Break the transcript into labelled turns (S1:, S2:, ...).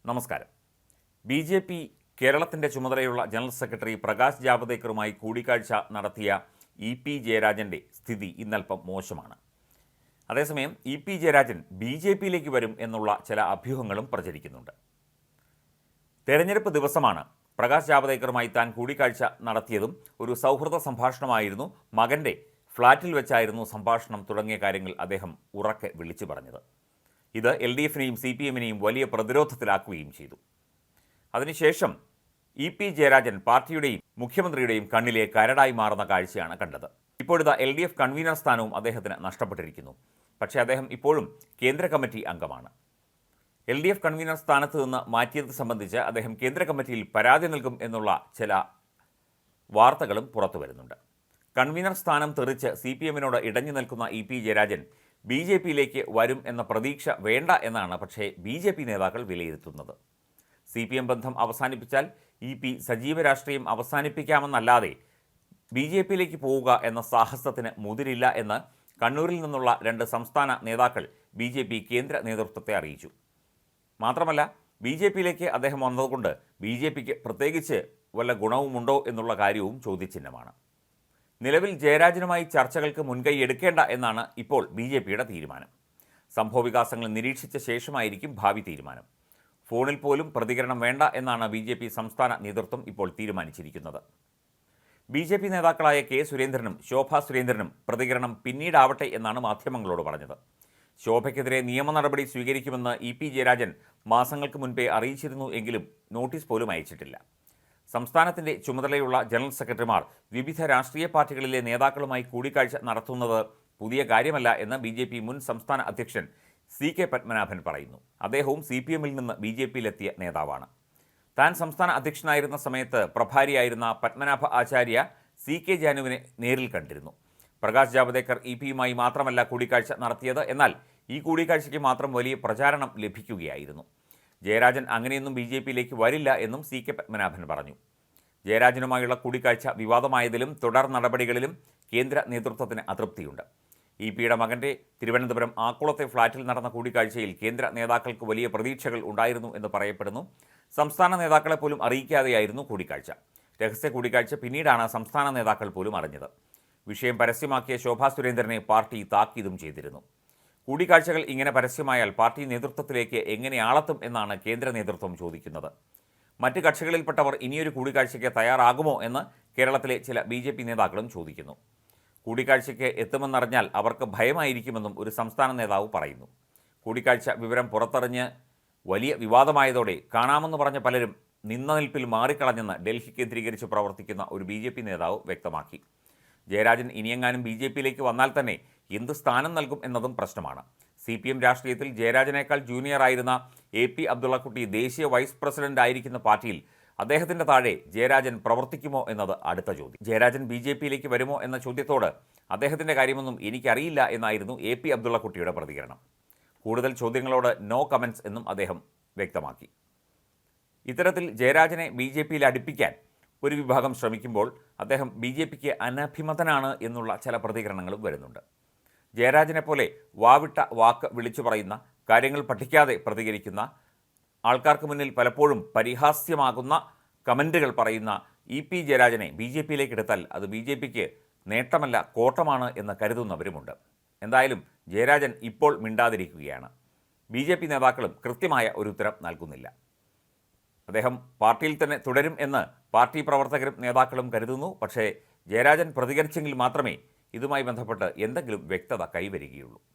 S1: നമസ്കാരം. ബി.ജെ.പി. കേരളത്തിൻ്റെ ചുമതലയുള്ള ജനറൽ സെക്രട്ടറി പ്രകാശ് ജാവദേക്കറുമായി കൂടിക്കാഴ്ച നടത്തിയ ഇ.പി. ജയരാജൻ്റെ സ്ഥിതി ഇന്നൽപ്പം മോശമാണ്. അതേസമയം ഇ.പി. ജയരാജൻ ബി.ജെ.പിയിലേക്ക് വരും എന്നുള്ള ചില അഭ്യൂഹങ്ങളും പ്രചരിക്കുന്നുണ്ട്. തെരഞ്ഞെടുപ്പ് ദിവസമാണ് പ്രകാശ് ജാവദേക്കറുമായി താൻ കൂടിക്കാഴ്ച നടത്തിയതും ഒരു സൗഹൃദ സംഭാഷണമായിരുന്നു. മകൻ്റെ ഫ്ളാറ്റിൽ വെച്ചായിരുന്നു സംഭാഷണം തുടങ്ങിയ കാര്യങ്ങൾ അദ്ദേഹം ഉറക്കെ വിളിച്ചു പറഞ്ഞത്. ഇത് LDF-നെയും CPM-നെയും വലിയ പ്രതിരോധത്തിലാക്കുകയും ചെയ്തു. അതിനുശേഷം ഇ.പി. ജയരാജൻ പാർട്ടിയുടെയും മുഖ്യമന്ത്രിയുടെയും കണ്ണിലെ കരടായി മാറുന്ന കാഴ്ചയാണ് കണ്ടത്. ഇപ്പോഴിതാ LDF കൺവീനർ സ്ഥാനവും അദ്ദേഹത്തിന് നഷ്ടപ്പെട്ടിരിക്കുന്നു. പക്ഷേ അദ്ദേഹം ഇപ്പോഴും കേന്ദ്ര കമ്മിറ്റി അംഗമാണ്. LDF കൺവീനർ സ്ഥാനത്ത് നിന്ന് മാറ്റിയത് സംബന്ധിച്ച് അദ്ദേഹം കേന്ദ്ര കമ്മിറ്റിയിൽ പരാതി നൽകും എന്നുള്ള ചില വാർത്തകളും പുറത്തു വരുന്നുണ്ട്. കൺവീനർ സ്ഥാനം തെറിച്ച് CPM-നോട് ഇടഞ്ഞു നിൽക്കുന്ന ഇ.പി. ജയരാജൻ ബി.ജെ.പിയിലേക്ക് വരും എന്ന പ്രതീക്ഷ വേണ്ട എന്നാണ് പക്ഷേ ബി.ജെ.പി. നേതാക്കൾ വിലയിരുത്തുന്നത്. CPM ബന്ധം അവസാനിപ്പിച്ചാൽ ഇ.പി. സജീവ രാഷ്ട്രീയം അവസാനിപ്പിക്കാമെന്നല്ലാതെ ബി.ജെ.പിയിലേക്ക് പോവുക എന്ന സാഹസത്തിന് മുതിരില്ല എന്ന് കണ്ണൂരിൽ നിന്നുള്ള 2 സംസ്ഥാന നേതാക്കൾ ബി.ജെ.പി. കേന്ദ്ര നേതൃത്വത്തെ അറിയിച്ചു. മാത്രമല്ല ബി.ജെ.പിയിലേക്ക് അദ്ദേഹം വന്നതുകൊണ്ട് ബി.ജെ.പിക്ക് പ്രത്യേകിച്ച് വല്ല ഗുണവുമുണ്ടോ എന്നുള്ള കാര്യവും ചോദ്യചിഹ്നമാണ്. നിലവിൽ ജയരാജനുമായി ചർച്ചകൾക്ക് മുൻകൈ എടുക്കേണ്ട എന്നാണ് ഇപ്പോൾ ബി.ജെ.പിയുടെ തീരുമാനം. സംഭവവികാസങ്ങൾ നിരീക്ഷിച്ച ശേഷമായിരിക്കും ഭാവി തീരുമാനം. ഫോണിൽ പോലും പ്രതികരണം വേണ്ട എന്നാണ് ബി.ജെ.പി. സംസ്ഥാന നേതൃത്വം ഇപ്പോൾ തീരുമാനിച്ചിരിക്കുന്നത്. ബി.ജെ.പി. നേതാക്കളായ കെ. സുരേന്ദ്രനും ശോഭാ സുരേന്ദ്രനും പ്രതികരണം പിന്നീടാവട്ടെ എന്നാണ് മാധ്യമങ്ങളോട് പറഞ്ഞത്. ശോഭയ്ക്കെതിരെ നിയമ നടപടി സ്വീകരിക്കുമെന്ന് ഇ.പി. ജയരാജൻ മാസങ്ങൾക്ക് മുൻപേ അറിയിച്ചിരുന്നു എങ്കിലും നോട്ടീസ് പോലും അയച്ചിട്ടില്ല. സംസ്ഥാനത്തിൻ്റെ ചുമതലയുള്ള ജനറൽ സെക്രട്ടറിമാർ വിവിധ രാഷ്ട്രീയ പാർട്ടികളിലെ നേതാക്കളുമായി കൂടിക്കാഴ്ച നടത്തുന്നത് പുതിയ കാര്യമല്ല എന്ന് ബി.ജെ.പി. മുൻ സംസ്ഥാന അധ്യക്ഷൻ C.K. പത്മനാഭൻ പറയുന്നു. അദ്ദേഹവും CPM-ൽ നിന്ന് ബി.ജെ.പിയിലെത്തിയ നേതാവാണ്. താൻ സംസ്ഥാന അധ്യക്ഷനായിരുന്ന സമയത്ത് പ്രഭാരിയായിരുന്ന പത്മനാഭ ആചാര്യ C.K. ജാനുവിനെ നേരിൽ കണ്ടിരുന്നു. പ്രകാശ് ജാവദേക്കർ ഇ.പി.യുമായി മാത്രമല്ല കൂടിക്കാഴ്ച നടത്തിയത്. എന്നാൽ ഈ കൂടിക്കാഴ്ചയ്ക്ക് മാത്രം വലിയ പ്രചാരണം ലഭിക്കുകയായിരുന്നു. ജയരാജൻ അങ്ങനെയൊന്നും ബി.ജെ.പിയിലേക്ക് വരില്ല എന്നും C.K. പത്മനാഭൻ പറഞ്ഞു. ജയരാജനുമായുള്ള കൂടിക്കാഴ്ച വിവാദമായതിലും തുടർ നടപടികളിലും കേന്ദ്ര നേതൃത്വത്തിന് അതൃപ്തിയുണ്ട്. ഇ.പി.യുടെ മകൻ്റെ തിരുവനന്തപുരം ആക്കുളത്തെ ഫ്ളാറ്റിൽ നടന്ന കൂടിക്കാഴ്ചയിൽ കേന്ദ്ര നേതാക്കൾക്ക് വലിയ പ്രതീക്ഷകൾ ഉണ്ടായിരുന്നു എന്ന് പറയപ്പെടുന്നു. സംസ്ഥാന നേതാക്കളെ പോലും അറിയിക്കാതെയായിരുന്നു കൂടിക്കാഴ്ച. രഹസ്യ കൂടിക്കാഴ്ച പിന്നീടാണ് സംസ്ഥാന നേതാക്കൾ പോലും അറിഞ്ഞത്. വിഷയം പരസ്യമാക്കിയ ശോഭാ സുരേന്ദ്രനെ പാർട്ടി താക്കീതും ചെയ്തിരുന്നു. കൂടിക്കാഴ്ചകൾ ഇങ്ങനെ പരസ്യമായാൽ പാർട്ടി നേതൃത്വത്തിലേക്ക് എങ്ങനെ ആളെത്തും എന്നാണ് കേന്ദ്ര നേതൃത്വം ചോദിക്കുന്നത്. മറ്റ് കക്ഷികളിൽപ്പെട്ടവർ ഇനിയൊരു കൂടിക്കാഴ്ചയ്ക്ക് തയ്യാറാകുമോ എന്ന് കേരളത്തിലെ ചില ബി.ജെ.പി. നേതാക്കളും ചോദിക്കുന്നു. കൂടിക്കാഴ്ചയ്ക്ക് എത്തുമെന്നറിഞ്ഞാൽ അവർക്ക് ഭയമായിരിക്കുമെന്നും ഒരു സംസ്ഥാന നേതാവ് പറയുന്നു. കൂടിക്കാഴ്ച വിവരം പുറത്തറിഞ്ഞ് വലിയ വിവാദമായതോടെ കാണാമെന്ന് പറഞ്ഞ പലരും നിന്നനിൽപ്പിൽ മാറിക്കളഞ്ഞെന്ന് ഡൽഹി കേന്ദ്രീകരിച്ച് പ്രവർത്തിക്കുന്ന ഒരു ബി.ജെ.പി. നേതാവ് വ്യക്തമാക്കി. ജയരാജൻ ഇനിയെങ്ങാനും ബി.ജെ.പിയിലേക്ക് വന്നാൽ തന്നെ എന്ത് സ്ഥാനം നൽകും എന്നതും പ്രശ്നമാണ്. CPM രാഷ്ട്രീയത്തിൽ ജയരാജനേക്കാൾ ജൂനിയറായിരുന്ന A.P. അബ്ദുള്ളക്കുട്ടി ദേശീയ വൈസ് പ്രസിഡന്റ് ആയിരിക്കുന്ന പാർട്ടിയിൽ അദ്ദേഹത്തിൻ്റെ താഴെ ജയരാജൻ പ്രവർത്തിക്കുമോ എന്നത് അടുത്ത ചോദ്യം. ജയരാജൻ ബി.ജെ.പിയിലേക്ക് വരുമോ എന്ന ചോദ്യത്തോട് അദ്ദേഹത്തിൻ്റെ കാര്യമൊന്നും എനിക്കറിയില്ല എന്നായിരുന്നു A.P. അബ്ദുള്ളക്കുട്ടിയുടെ പ്രതികരണം. കൂടുതൽ ചോദ്യങ്ങളോട് നോ കമൻസ് എന്നും അദ്ദേഹം വ്യക്തമാക്കി. ഇത്തരത്തിൽ ജയരാജനെ ബി.ജെ.പിയിൽ അടുപ്പിക്കാൻ ഒരു വിഭാഗം ശ്രമിക്കുമ്പോൾ അദ്ദേഹം ബി.ജെ.പിക്ക് അനഭിമതനാണ് എന്നുള്ള ചില പ്രതികരണങ്ങളും വരുന്നുണ്ട്. ജയരാജനെ പോലെ വാവിട്ട വാക്ക് വിളിച്ചു പറയുന്ന, കാര്യങ്ങൾ പഠിക്കാതെ പ്രതികരിക്കുന്ന, ആൾക്കാർക്ക് മുന്നിൽ പലപ്പോഴും പരിഹാസ്യമാകുന്ന കമൻറ്റുകൾ പറയുന്ന ഇ.പി. ജയരാജനെ ബി.ജെ.പിയിലേക്ക് എടുത്താൽ അത് ബി.ജെ.പിക്ക് നേട്ടമല്ല കോട്ടമാണ് എന്ന് കരുതുന്നവരുമുണ്ട്. എന്തായാലും ജയരാജൻ ഇപ്പോൾ മിണ്ടാതിരിക്കുകയാണ്. ബി.ജെ.പി. നേതാക്കളും കൃത്യമായ ഒരു ഉത്തരം നൽകുന്നില്ല. അദ്ദേഹം പാർട്ടിയിൽ തന്നെ തുടരും എന്ന് പാർട്ടി പ്രവർത്തകരും നേതാക്കളും കരുതുന്നു. പക്ഷേ ജയരാജൻ പ്രതികരിച്ചെങ്കിൽ മാത്രമേ ഇതുമായി ബന്ധപ്പെട്ട് എന്തെങ്കിലും വ്യക്തത കൈവരികയുള്ളൂ.